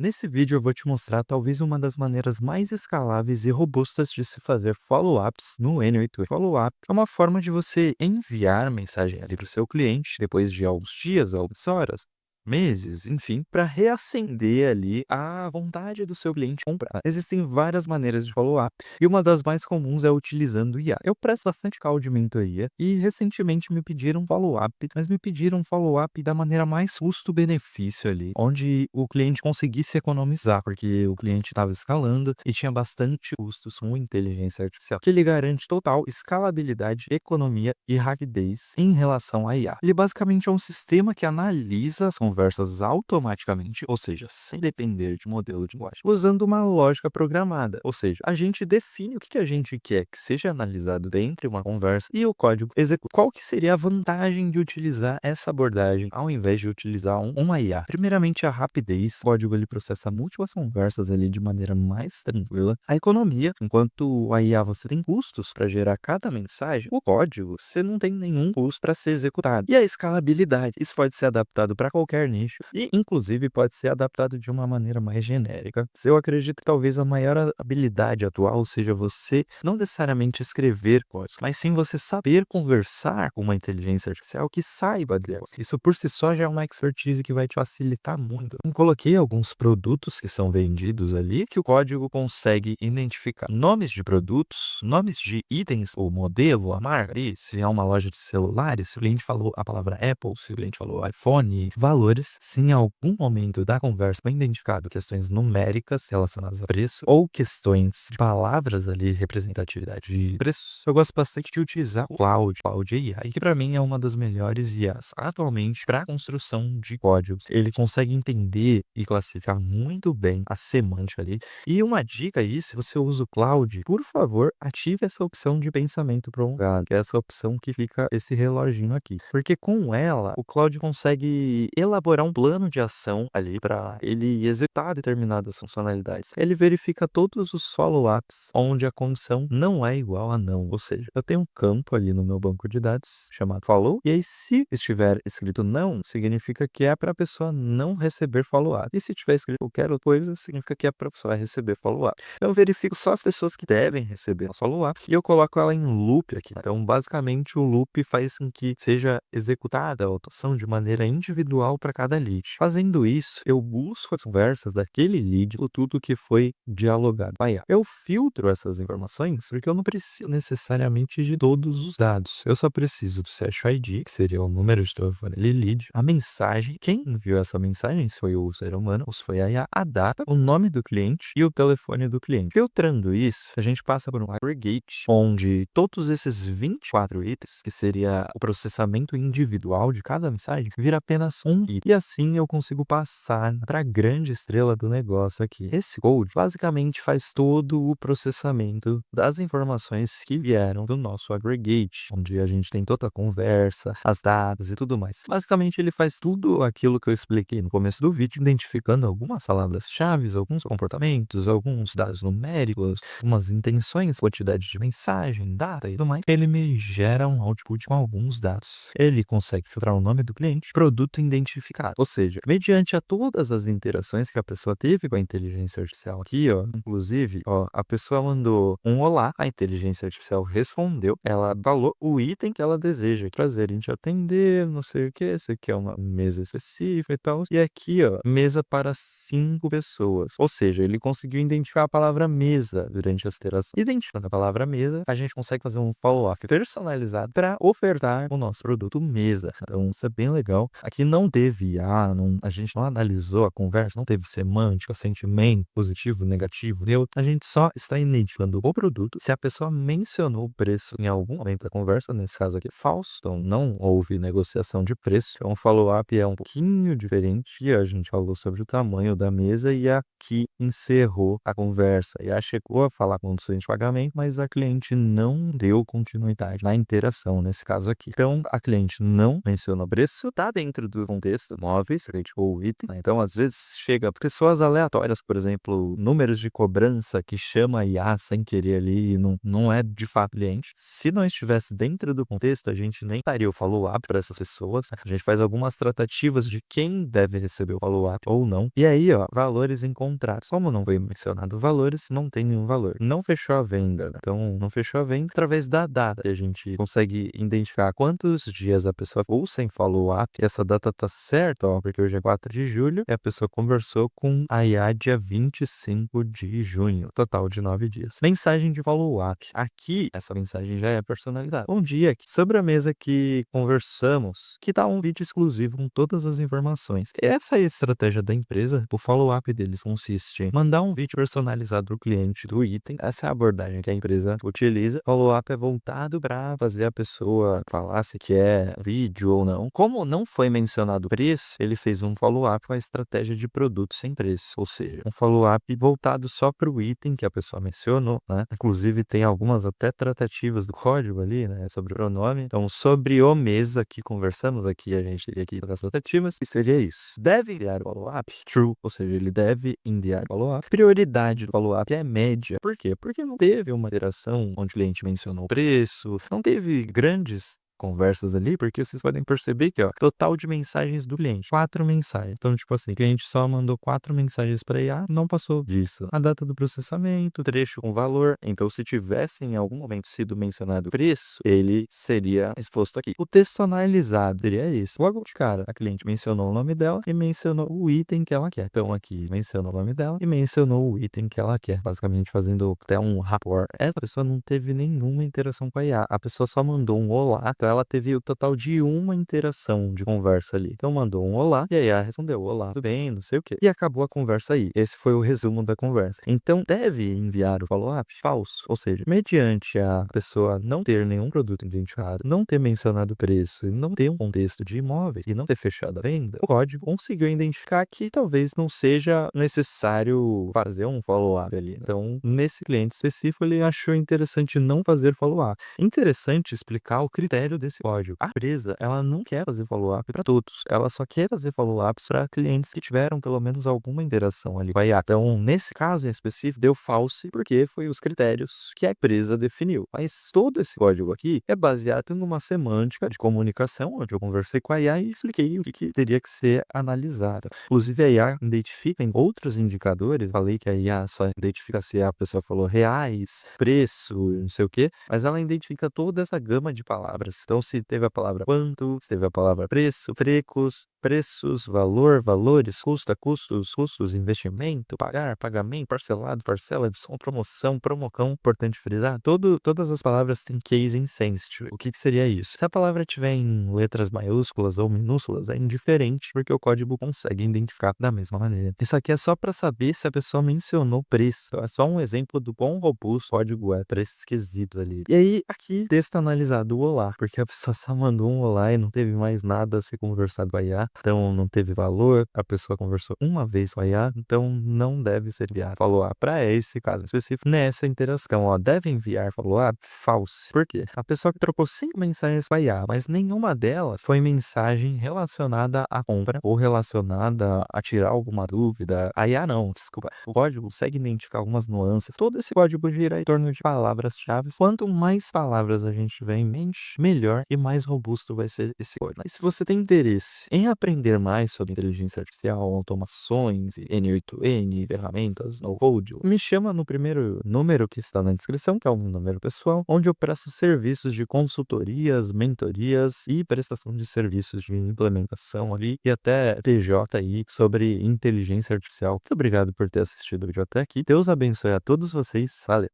Nesse vídeo eu vou te mostrar talvez uma das maneiras mais escaláveis e robustas de se fazer follow-ups no N8. Follow-up é uma forma de você enviar mensagem ali para o seu cliente depois de alguns dias, algumas horas, meses, enfim, para reacender ali a vontade do seu cliente comprar. Existem várias maneiras de follow-up e uma das mais comuns é utilizando IA. Eu presto bastante call de mentoria e recentemente me pediram follow-up, mas me pediram follow-up da maneira mais custo-benefício ali, onde o cliente conseguisse economizar, porque o cliente estava escalando e tinha bastante custos com inteligência artificial, que ele garante total escalabilidade, economia e rapidez em relação à IA. Ele basicamente é um sistema que analisa as conversas automaticamente, ou seja, sem depender de modelo de linguagem, usando uma lógica programada, ou seja, a gente define o que a gente quer que seja analisado dentro de uma conversa e o código executa. Qual que seria a vantagem de utilizar essa abordagem ao invés de utilizar uma IA? Primeiramente, a rapidez. O código ele processa múltiplas conversas ali de maneira mais tranquila. A economia, enquanto a IA você tem custos para gerar cada mensagem, o código você não tem nenhum custo para ser executado. E a escalabilidade, isso pode ser adaptado para qualquer nicho e, inclusive, pode ser adaptado de uma maneira mais genérica. Eu acredito que talvez a maior habilidade atual seja você não necessariamente escrever códigos, mas sim você saber conversar com uma inteligência artificial que saiba dela. Isso por si só já é uma expertise que vai te facilitar muito. Eu coloquei alguns produtos que são vendidos ali que o código consegue identificar nomes de produtos, nomes de itens, o modelo, a marca, ali, se é uma loja de celulares, se o cliente falou a palavra Apple, se o cliente falou iPhone, valores, se em algum momento da conversa foi identificado questões numéricas relacionadas a preço ou questões de palavras ali, representatividade de preços. Eu gosto bastante de utilizar o Cloud AI, que para mim é uma das melhores IAs atualmente para construção de códigos. Ele consegue entender e classificar muito bem a semântica ali. E uma dica aí, se você usa o Cloud, por favor, ative essa opção de pensamento prolongado, que é essa opção que fica esse reloginho aqui. Porque com ela, o Cloud consegue elaborar um plano de ação ali para ele executar determinadas funcionalidades. Ele verifica todos os follow-ups onde a condição não é igual a não. Ou seja, eu tenho um campo ali no meu banco de dados chamado follow, e aí se estiver escrito não, significa que é para a pessoa não receber follow-up. E se tiver escrito qualquer outra coisa, significa que é para a pessoa receber follow-up. Eu verifico só as pessoas que devem receber follow-up e eu coloco ela em loop aqui. Então, basicamente, o loop faz com que seja executada a autoação de maneira individual para cada lead. Fazendo isso, eu busco as conversas daquele lead, ou tudo que foi dialogado. Aí, eu filtro essas informações porque eu não preciso necessariamente de todos os dados. Eu só preciso do Session ID, que seria o número de telefone ali, lead, a mensagem, quem enviou essa mensagem, se foi o ser humano ou se foi a IA, a data, o nome do cliente e o telefone do cliente. Filtrando isso, a gente passa por um aggregate, onde todos esses 24 itens, que seria o processamento individual de cada mensagem, vira apenas um item. E assim eu consigo passar para a grande estrela do negócio aqui. Esse code basicamente faz todo o processamento das informações que vieram do nosso aggregate, onde a gente tem toda a conversa, as datas e tudo mais. Basicamente ele faz tudo aquilo que eu expliquei no começo do vídeo, identificando algumas palavras-chave, alguns comportamentos, alguns dados numéricos, umas intenções, quantidade de mensagem, data e tudo mais. Ele me gera um output com alguns dados. Ele consegue filtrar o nome do cliente, produto identificado. Ou seja, mediante a todas as interações que a pessoa teve com a inteligência artificial aqui, ó, inclusive, ó, a pessoa mandou um olá, a inteligência artificial respondeu, ela falou o item que ela deseja trazer, a gente atender, não sei o que, esse aqui é uma mesa específica e tal. E aqui, ó, mesa para 5 pessoas. Ou seja, ele conseguiu identificar a palavra mesa durante as interações. Identificando a palavra mesa, a gente consegue fazer um follow-up personalizado para ofertar o nosso produto mesa. Então, isso é bem legal. Aqui não teve IA, a gente não analisou a conversa, não teve semântica, sentimento, positivo, negativo, neutro. A gente só está identificando o produto. Se a pessoa mencionou o preço em algum momento da conversa, nesse caso aqui, falso, então não houve negociação de preço. Então, o follow-up é um pouquinho diferente. E a gente falou sobre o tamanho da mesa e aqui encerrou a conversa. E a chegou a falar condições de pagamento, mas a cliente não deu continuidade na interação nesse caso aqui. Então, a cliente não menciona o preço, tá dentro do contexto móveis, que criticou o item, né? Então, às vezes, chega pessoas aleatórias, por exemplo, números de cobrança que chama a IA sem querer ali, e não é de fato cliente. Se não estivesse dentro do contexto, a gente nem daria o follow-up para essas pessoas. A gente faz algumas tratativas de quem deve receber o follow-up ou não. E aí, ó, valores encontrados. Como não foi mencionado valores, não tem nenhum valor. Não fechou a venda, né? Então, não fechou a venda através da data. A gente consegue identificar quantos dias a pessoa ou sem follow-up. E essa data tá certa, ó, porque hoje é 4 de julho e a pessoa conversou com a IA dia 25 de junho. Total de 9 dias. Mensagem de follow-up. Aqui, essa mensagem já é personalizada. Bom dia, sobre a mesa que conversamos, que tal um vídeo exclusivo com todas as informações? Essa é a estratégia da empresa. O follow-up deles consiste em mandar um vídeo personalizado para o cliente do item. Essa é a abordagem que a empresa utiliza. O follow-up é voltado para fazer a pessoa falar se quer vídeo ou não. Como não foi mencionado o preço, ele fez um follow-up com a estratégia de produto sem preço, ou seja, um follow-up voltado só para o item que a pessoa mencionou, né? Inclusive tem algumas até tratativas do código ali, né, sobre o pronome. Então, sobre o mesa que conversamos aqui, a gente teria aqui as tratativas, e seria isso. Deve enviar o follow-up? True, ou seja, ele deve enviar o follow-up. Prioridade do follow-up é média. Por quê? Porque não teve uma interação onde o cliente mencionou o preço, não teve grandes conversas ali, porque vocês podem perceber que, ó, total de mensagens do cliente, 4 mensagens. Então, tipo assim, o cliente só mandou 4 mensagens para IA, não passou disso. A data do processamento, trecho com valor. Então, se tivesse em algum momento sido mencionado o preço, ele seria exposto aqui. O texto analisado seria esse. Logo de cara, a cliente mencionou o nome dela e mencionou o item que ela quer. Então, aqui mencionou o nome dela e mencionou o item que ela quer, basicamente fazendo até um rapport. Essa pessoa não teve nenhuma interação com a IA. A pessoa só mandou um olá, então ela teve o total de uma interação de conversa ali. Então mandou um olá e aí ela respondeu olá, tudo bem, não sei o que. E acabou a conversa aí. Esse foi o resumo da conversa. Então deve enviar o follow-up? Falso. Ou seja, mediante a pessoa não ter nenhum produto identificado, não ter mencionado o preço e não ter um contexto de imóveis e não ter fechado a venda, o código conseguiu identificar que talvez não seja necessário fazer um follow-up ali. Então, nesse cliente específico, ele achou interessante não fazer follow-up. Interessante explicar o critério desse código. A empresa, ela não quer fazer follow-up para todos. Ela só quer fazer follow-ups para clientes que tiveram pelo menos alguma interação ali com a IA. Então, nesse caso em específico, deu false porque foi os critérios que a empresa definiu. Mas todo esse código aqui é baseado numa semântica de comunicação, onde eu conversei com a IA e expliquei o que teria que ser analisado. Inclusive, a IA identifica em outros indicadores, falei que a IA só identifica se a pessoa falou reais, preço, não sei o quê, mas ela identifica toda essa gama de palavras. Então, se teve a palavra quanto, se teve a palavra preço, trecos, preços, valor, valores, custa, custos, custos, investimento, pagar, pagamento, parcelado, parcela, desconto, promoção, promocão, importante frisar, todas as palavras têm case insensitive. O que seria isso? Se a palavra tiver em letras maiúsculas ou minúsculas, é indiferente, porque o código consegue identificar da mesma maneira. Isso aqui é só para saber se a pessoa mencionou preço. É só um exemplo do quão robusto o código é para esses quesitos ali. E aí, aqui, texto analisado, o olá, porque a pessoa só mandou um olá e não teve mais nada a ser conversado com a IA. Então, não teve valor, a pessoa conversou uma vez com a IA, então não deve ser enviado follow-up para esse caso específico. Nessa interação, ó, deve enviar follow-up? Falso. Por quê? A pessoa que trocou 5 mensagens com a IA, mas nenhuma delas foi mensagem relacionada à compra ou relacionada a tirar alguma dúvida. A IA não, desculpa. O código consegue identificar algumas nuances. Todo esse código gira em torno de palavras-chave. Quanto mais palavras a gente tiver em mente, melhor e mais robusto vai ser esse código. Mas se você tem interesse em aprender mais sobre inteligência artificial, automações, N8N, ferramentas, no-code, me chama no primeiro número que está na descrição, que é um número pessoal, onde eu presto serviços de consultorias, mentorias e prestação de serviços de implementação ali e até PJ aí sobre inteligência artificial. Muito obrigado por ter assistido o vídeo até aqui. Deus abençoe a todos vocês. Valeu!